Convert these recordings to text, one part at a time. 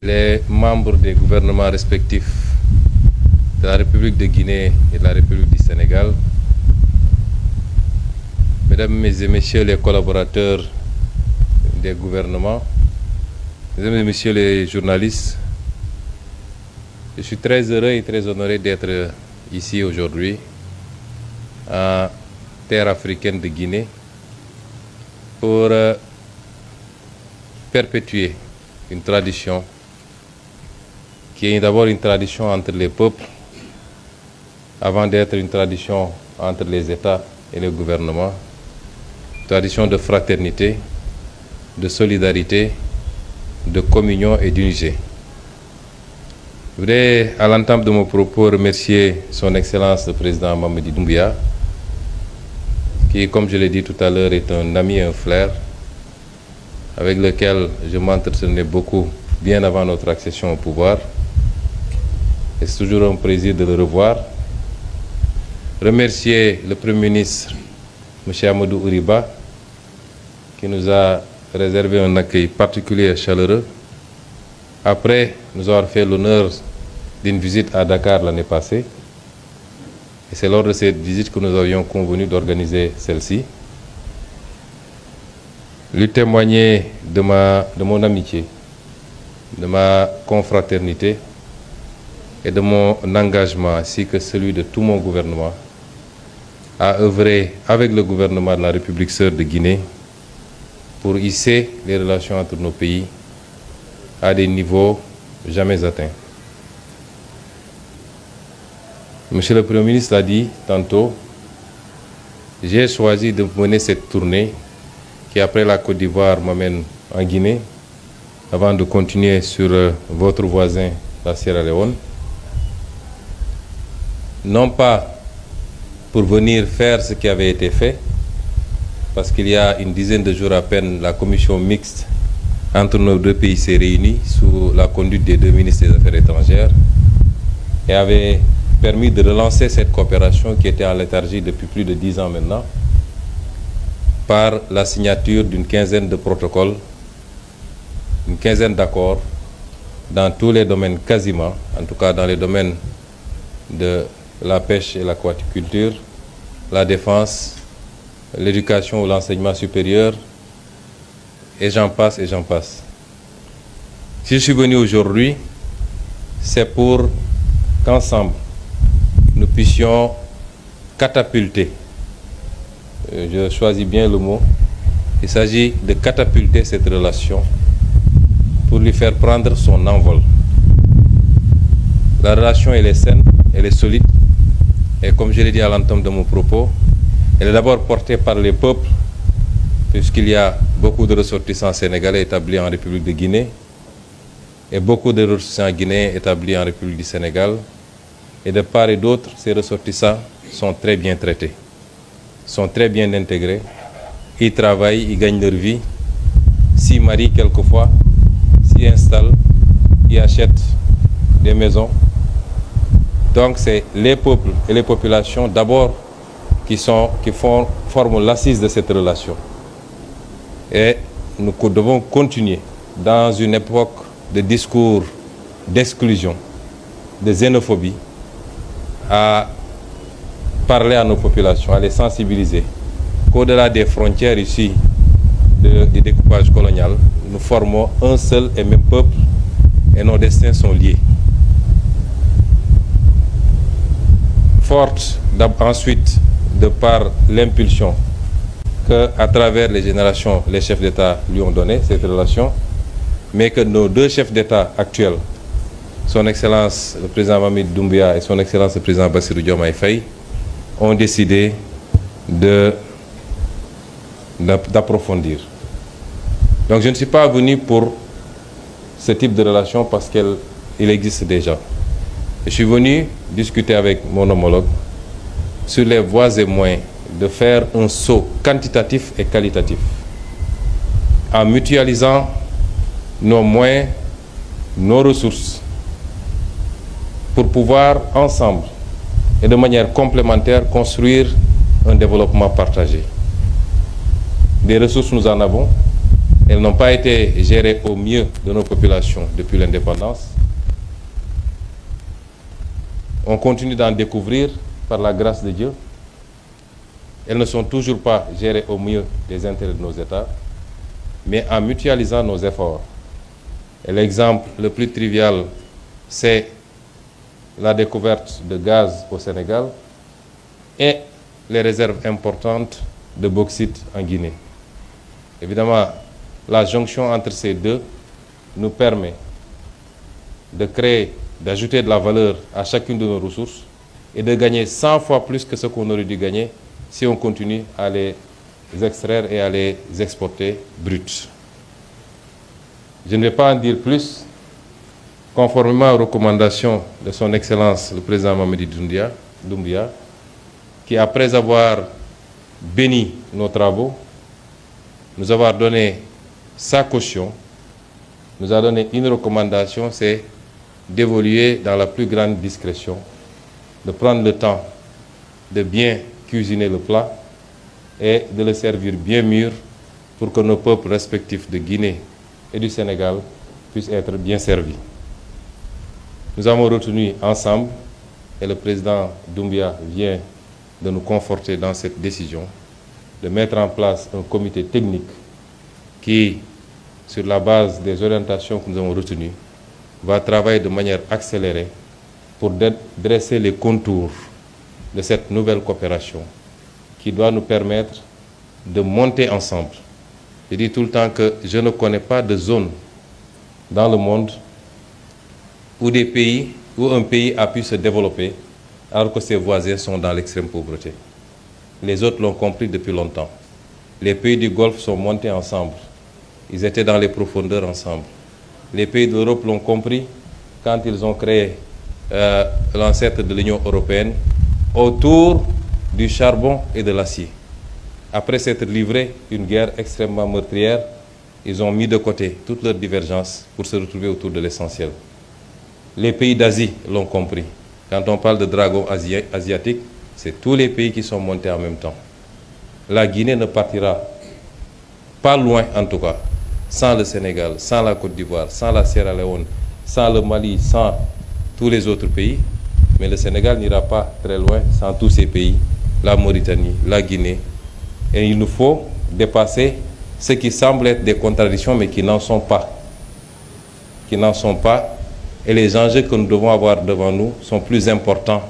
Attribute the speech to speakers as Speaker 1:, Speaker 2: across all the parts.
Speaker 1: Les membres des gouvernements respectifs de la République de Guinée et de la République du Sénégal, Mesdames et Messieurs les collaborateurs des gouvernements, Mesdames et Messieurs les journalistes, je suis très heureux et très honoré d'être ici aujourd'hui en terre africaine de Guinée pour perpétuer une tradition qui est d'abord une tradition entre les peuples avant d'être une tradition entre les États et les gouvernements, tradition de fraternité, de solidarité, de communion et d'unité. Je voudrais, à l'entame de mon propos, remercier son Excellence le Président Mamadi Doumbouya, qui, comme je l'ai dit tout à l'heure, est un ami et un frère, avec lequel je m'entretenais beaucoup bien avant notre accession au pouvoir. Et c'est toujours un plaisir de le revoir. Remercier le Premier ministre, M. Amadou Ouriba, qui nous a réservé un accueil particulier et chaleureux. Après nous avoir fait l'honneur d'une visite à Dakar l'année passée. Et c'est lors de cette visite que nous avions convenu d'organiser celle-ci. Lui témoigner de mon amitié, de ma confraternité et de mon engagement, ainsi que celui de tout mon gouvernement, à œuvrer avec le gouvernement de la République sœur de Guinée pour hisser les relations entre nos pays à des niveaux jamais atteints. Monsieur le Premier ministre l'a dit tantôt, j'ai choisi de mener cette tournée qui, après la Côte d'Ivoire, m'amène en Guinée, avant de continuer sur votre voisin, la Sierra Leone. Non pas pour venir faire ce qui avait été fait, parce qu'il y a une dizaine de jours à peine, la commission mixte entre nos deux pays s'est réunie sous la conduite des deux ministres des Affaires étrangères et avait permis de relancer cette coopération qui était en léthargie depuis plus de 10 ans maintenant, par la signature d'une quinzaine de protocoles, une quinzaine d'accords dans tous les domaines quasiment, en tout cas dans les domaines de la pêche et l'aquaculture, la défense, l'éducation ou l'enseignement supérieur, et j'en passe et j'en passe. Si je suis venu aujourd'hui, c'est pour qu'ensemble, nous puissions catapulter, je choisis bien le mot, il s'agit de catapulter cette relation pour lui faire prendre son envol. La relation, elle est saine, elle est solide, et comme je l'ai dit à l'entame de mon propos, elle est d'abord portée par les peuples, puisqu'il y a beaucoup de ressortissants sénégalais établis en République de Guinée et beaucoup de ressortissants guinéens établis en République du Sénégal. Et de part et d'autre, ces ressortissants sont très bien traités, sont très bien intégrés. Ils travaillent, ils gagnent leur vie, s'y marient quelquefois, s'y installent, ils achètent des maisons. Donc c'est les peuples et les populations d'abord qui forment l'assise de cette relation. Et nous devons continuer dans une époque de discours d'exclusion, de xénophobie, à parler à nos populations, à les sensibiliser qu'au-delà des frontières ici du découpage colonial, nous formons un seul et même peuple et nos destins sont liés. Forte ensuite de par l'impulsion qu'à travers les générations, les chefs d'État lui ont donné cette relation, mais que nos deux chefs d'État actuels, son Excellence le Président Mamadi Doumbouya et son Excellence le Président Bassirou Diomaye Faye, ont décidé d'approfondir. Donc je ne suis pas venu pour ce type de relation parce qu'il existe déjà. Je suis venu discuter avec mon homologue sur les voies et moyens de faire un saut quantitatif et qualitatif en mutualisant nos moyens, nos ressources pour pouvoir ensemble et de manière complémentaire construire un développement partagé. Des ressources, nous en avons, Elles n'ont pas été gérées au mieux de nos populations depuis l'indépendance. On continue d'en découvrir par la grâce de Dieu. Elles ne sont toujours pas gérées au mieux des intérêts de nos États, mais en mutualisant nos efforts. Et l'exemple le plus trivial, c'est la découverte de gaz au Sénégal et les réserves importantes de bauxite en Guinée. Évidemment, la jonction entre ces deux nous permet de créer, d'ajouter de la valeur à chacune de nos ressources et de gagner 100 fois plus que ce qu'on aurait dû gagner si on continue à les extraire et à les exporter bruts. Je ne vais pas en dire plus. Conformément aux recommandations de son Excellence le président Mamadi Doumbouya, qui après avoir béni nos travaux, nous avoir donné sa caution, nous a donné une recommandation, c'est d'évoluer dans la plus grande discrétion, de prendre le temps de bien cuisiner le plat et de le servir bien mûr pour que nos peuples respectifs de Guinée et du Sénégal puissent être bien servis. Nous avons retenu ensemble, et le président Doumbouya vient de nous conforter dans cette décision, de mettre en place un comité technique qui, sur la base des orientations que nous avons retenues, va travailler de manière accélérée pour dresser les contours de cette nouvelle coopération qui doit nous permettre de monter ensemble. Je dis tout le temps que je ne connais pas de zone dans le monde où un pays a pu se développer alors que ses voisins sont dans l'extrême pauvreté. Les autres l'ont compris depuis longtemps. Les pays du Golfe sont montés ensemble. Ils étaient dans les profondeurs ensemble. Les pays d'Europe l'ont compris quand ils ont créé l'ancêtre de l'Union européenne autour du charbon et de l'acier. Après s'être livré une guerre extrêmement meurtrière, ils ont mis de côté toutes leurs divergences pour se retrouver autour de l'essentiel. Les pays d'Asie l'ont compris. Quand on parle de dragon asiatique, c'est tous les pays qui sont montés en même temps. La Guinée ne partira pas loin, en tout cas, sans le Sénégal, sans la Côte d'Ivoire, sans la Sierra Leone, sans le Mali, sans tous les autres pays. Mais le Sénégal n'ira pas très loin sans tous ces pays, la Mauritanie, la Guinée. Et il nous faut dépasser ce qui semble être des contradictions, mais qui n'en sont pas. Qui n'en sont pas. Et les enjeux que nous devons avoir devant nous sont plus importants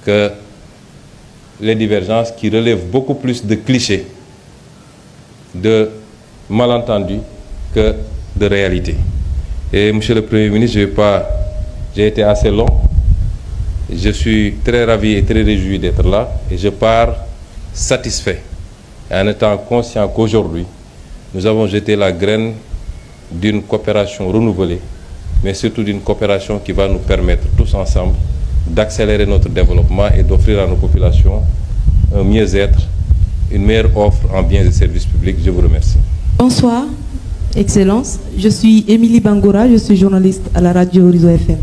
Speaker 1: que les divergences qui relèvent beaucoup plus de clichés, de malentendus que de réalité. Et Monsieur le Premier ministre, j'ai été assez long. Je suis très ravi et très réjoui d'être là et je pars satisfait en étant conscient qu'aujourd'hui, nous avons jeté la graine d'une coopération renouvelée, mais surtout d'une coopération qui va nous permettre tous ensemble d'accélérer notre développement et d'offrir à nos populations un mieux-être, une meilleure offre en biens et services publics. Je vous remercie.
Speaker 2: Bonsoir, Excellence. Je suis Émilie Bangoura, je suis journaliste à la radio Horizon FM.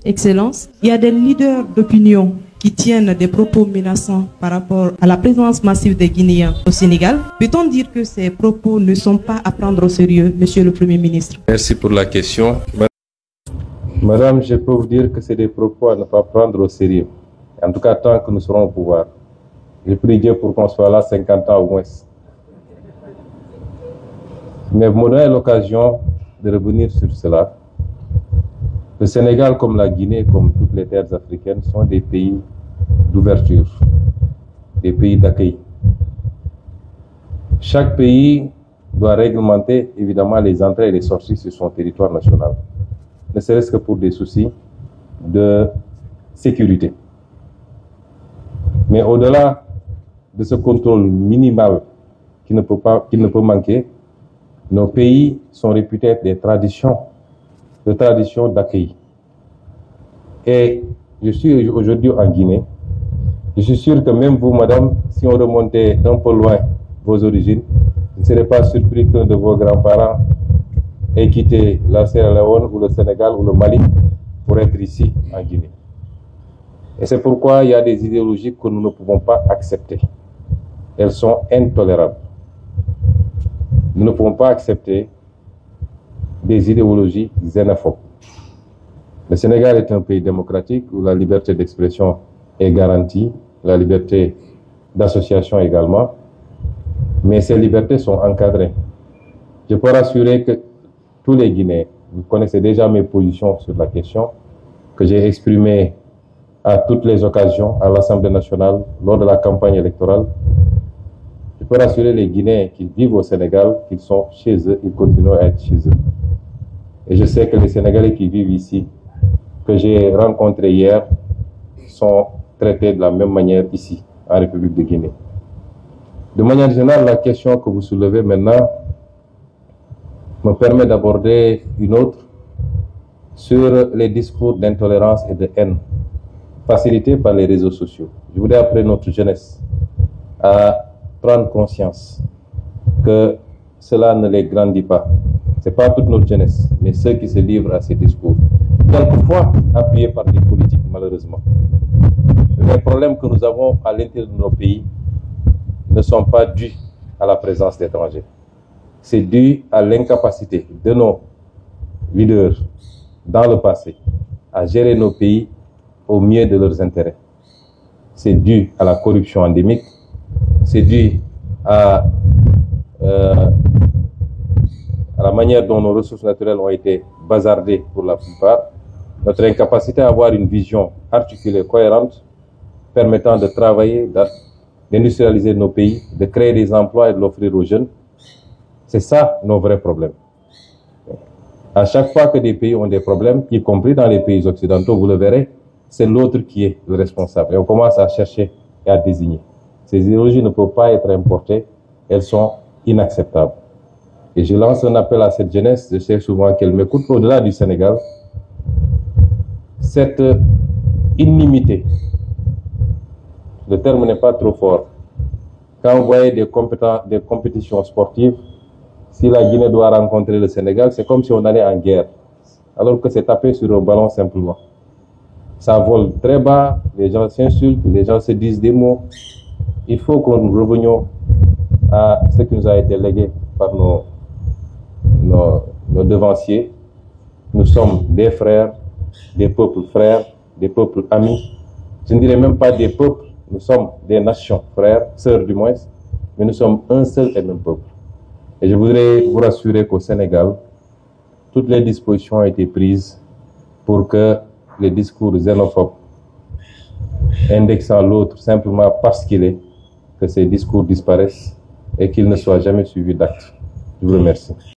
Speaker 2: Excellence, il y a des leaders d'opinion qui tiennent des propos menaçants par rapport à la présence massive des Guinéens au Sénégal. Peut-on dire que ces propos ne sont pas à prendre au sérieux, Monsieur le Premier ministre?
Speaker 1: Merci pour la question. Madame, je peux vous dire que c'est des propos à ne pas prendre au sérieux. En tout cas, tant que nous serons au pouvoir. Je prie Dieu pour qu'on soit là 50 ans au moins. Mais vous me donnez l'occasion de revenir sur cela. Le Sénégal, comme la Guinée, comme toutes les terres africaines, sont des pays d'ouverture, des pays d'accueil. Chaque pays doit réglementer évidemment les entrées et les sorties sur son territoire national, ne serait-ce que pour des soucis de sécurité. Mais au-delà de ce contrôle minimal qui ne peut manquer, nos pays sont réputés être des traditions d'accueil. Et je suis aujourd'hui en Guinée. Je suis sûr que même vous, madame, si on remontait un peu loin vos origines, je ne serais pas surpris qu'un de vos grands-parents ait quitté la Sierra Leone ou le Sénégal ou le Mali pour être ici en Guinée. Et c'est pourquoi il y a des idéologies que nous ne pouvons pas accepter. Elles sont intolérables. Nous ne pouvons pas accepter des idéologies xénophobes. Le Sénégal est un pays démocratique où la liberté d'expression est garantie, la liberté d'association également, mais ces libertés sont encadrées. Je peux rassurer que tous les Guinéens, vous connaissez déjà mes positions sur la question, que j'ai exprimées à toutes les occasions à l'Assemblée nationale lors de la campagne électorale. Je peux rassurer les Guinéens qui vivent au Sénégal qu'ils sont chez eux, ils continuent à être chez eux. Et je sais que les Sénégalais qui vivent ici, que j'ai rencontrés hier, sont traités de la même manière ici, en République de Guinée. De manière générale, la question que vous soulevez maintenant me permet d'aborder une autre sur les discours d'intolérance et de haine facilités par les réseaux sociaux. Je voudrais appeler notre jeunesse à prendre conscience que cela ne les grandit pas. Ce n'est pas toute notre jeunesse, mais ceux qui se livrent à ces discours. Quelquefois appuyés par des politiques, malheureusement. Les problèmes que nous avons à l'intérieur de nos pays ne sont pas dus à la présence d'étrangers. C'est dû à l'incapacité de nos leaders dans le passé à gérer nos pays au mieux de leurs intérêts. C'est dû à la corruption endémique, c'est dû à la manière dont nos ressources naturelles ont été bazardées pour la plupart, notre incapacité à avoir une vision articulée, cohérente, permettant de travailler, d'industrialiser nos pays, de créer des emplois et de l'offrir aux jeunes. C'est ça nos vrais problèmes. À chaque fois que des pays ont des problèmes, y compris dans les pays occidentaux, vous le verrez, c'est l'autre qui est le responsable. Et on commence à chercher et à désigner. Ces idéologies ne peuvent pas être importées, elles sont inacceptables. Et je lance un appel à cette jeunesse, je sais souvent qu'elle m'écoute, au-delà du Sénégal, cette inimité, le terme n'est pas trop fort. Quand vous voyez des compétitions sportives, si la Guinée doit rencontrer le Sénégal, c'est comme si on allait en guerre, alors que c'est tapé sur un ballon simplement. Ça vole très bas, les gens s'insultent, les gens se disent des mots. Il faut que nous revenions à ce qui nous a été légué par nos devanciers. Nous sommes des frères, des peuples amis. Je ne dirais même pas des peuples, nous sommes des nations, frères, sœurs du moins, mais nous sommes un seul et même peuple. Et je voudrais vous rassurer qu'au Sénégal, toutes les dispositions ont été prises pour que les discours xénophobes indexant l'autre simplement parce qu'il est, que ces discours disparaissent et qu'ils ne soient jamais suivis d'actes. Je vous remercie.